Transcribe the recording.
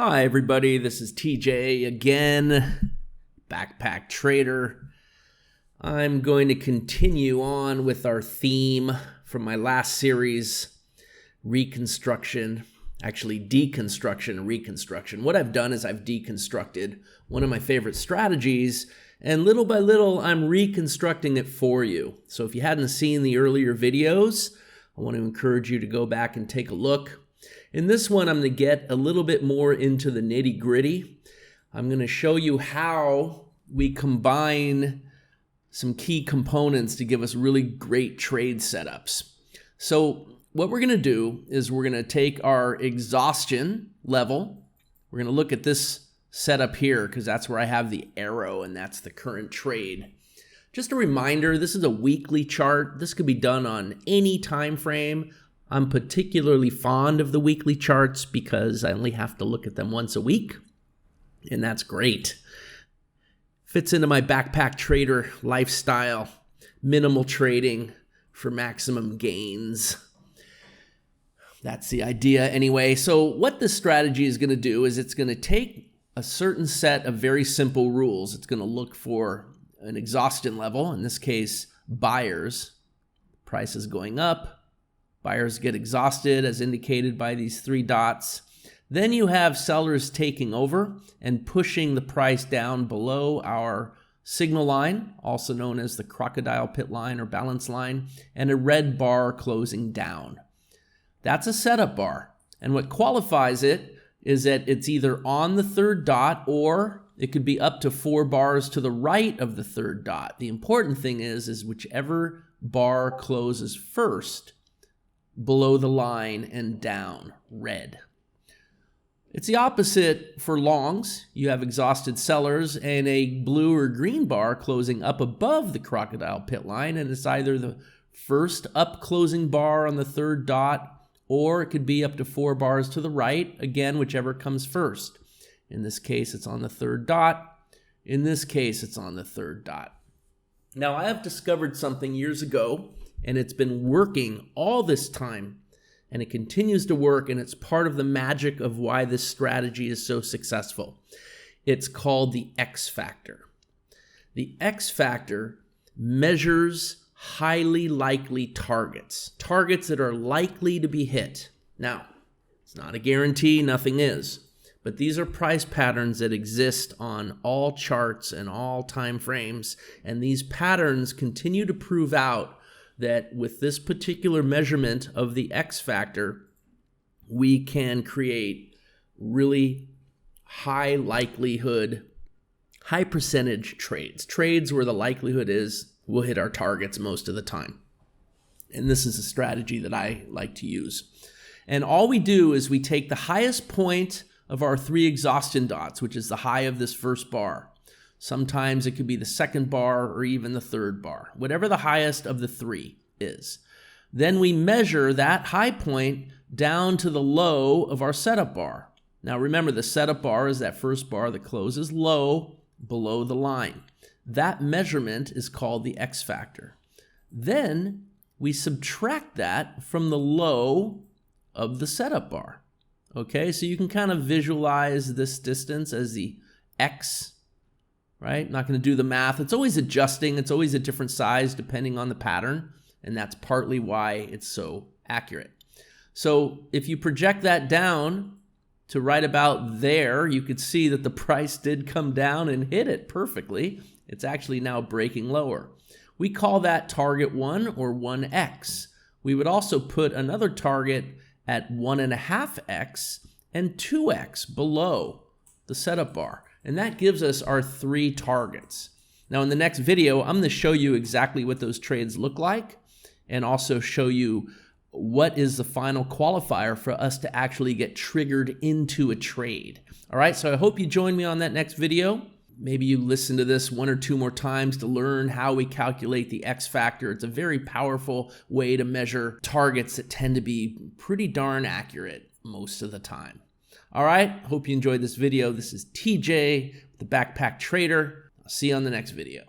Hi everybody, this is TJ again, Backpack Trader. I'm going to continue on with our theme from my last series, reconstruction, actually deconstruction and reconstruction. What I've done is I've deconstructed one of my favorite strategies, and little by little I'm reconstructing it for you. So if you hadn't seen the earlier videos, I want to encourage you to go back and take a look. In this one, I'm going to get a little bit more into the nitty-gritty. I'm going to show you how we combine some key components to give us really great trade setups. So what we're going to do is we're going to take our exhaustion level. We're going to look at this setup here because that's where I have the arrow and that's the current trade. Just a reminder, this is a weekly chart. This could be done on any time frame. I'm particularly fond of the weekly charts because I only have to look at them once a week, and that's great. Fits into my backpack trader lifestyle, minimal trading for maximum gains. That's the idea anyway. So what this strategy is going to do is it's going to take a certain set of very simple rules. It's going to look for an exhaustion level, in this case, buyers. Price is going up. Buyers get exhausted as indicated by these three dots. Then you have sellers taking over and pushing the price down below our signal line, also known as the crocodile pit line or balance line, and a red bar closing down. That's a setup bar. And what qualifies it is that it's either on the third dot or it could be up to 4 bars to the right of the third dot. The important thing is whichever bar closes first, below the line and down, red. It's the opposite for longs. You have exhausted sellers and a blue or green bar closing up above the crocodile pit line, and it's either the first up closing bar on the third dot, or it could be up to 4 bars to the right, again, whichever comes first. In this case, it's on the third dot. In this case, it's on the third dot. Now, I have discovered something years ago, and it's been working all this time, and it continues to work, and it's part of the magic of why this strategy is so successful. It's called the XFactor. The XFactor measures highly likely targets that are likely to be hit. Now, it's not a guarantee, nothing is, but these are price patterns that exist on all charts and all time frames, and these patterns continue to prove out that with this particular measurement of the X factor, we can create really high likelihood, high percentage trades where the likelihood is we'll hit our targets most of the time. And this is a strategy that I like to use. And all we do is we take the highest point of our 3 exhaustion dots, which is the high of this first bar. Sometimes it could be the second bar or even the third bar, whatever the highest of the 3 is. Then we measure that high point down to the low of our setup bar. Now remember, the setup bar is that first bar that closes low below the line. That measurement is called the X factor. Then we subtract that from the low of the setup bar. Okay, so you can kind of visualize this distance as the X, right? Not going to do the math. It's always adjusting. It's always a different size depending on the pattern, and that's partly why it's so accurate. So if you project that down to right about there, you could see that the price did come down and hit it perfectly. It's actually now breaking lower. We call that target 1 or 1x. We would also put another target at 1.5x and 2x below the setup bar. And that gives us our 3 targets. Now in the next video, I'm going to show you exactly what those trades look like and also show you what is the final qualifier for us to actually get triggered into a trade. All right, so I hope you join me on that next video. Maybe you listen to this 1 or 2 more times to learn how we calculate the X factor. It's a very powerful way to measure targets that tend to be pretty darn accurate most of the time. All right, hope you enjoyed this video. This is TJ, the Backpack Trader. I'll see you on the next video.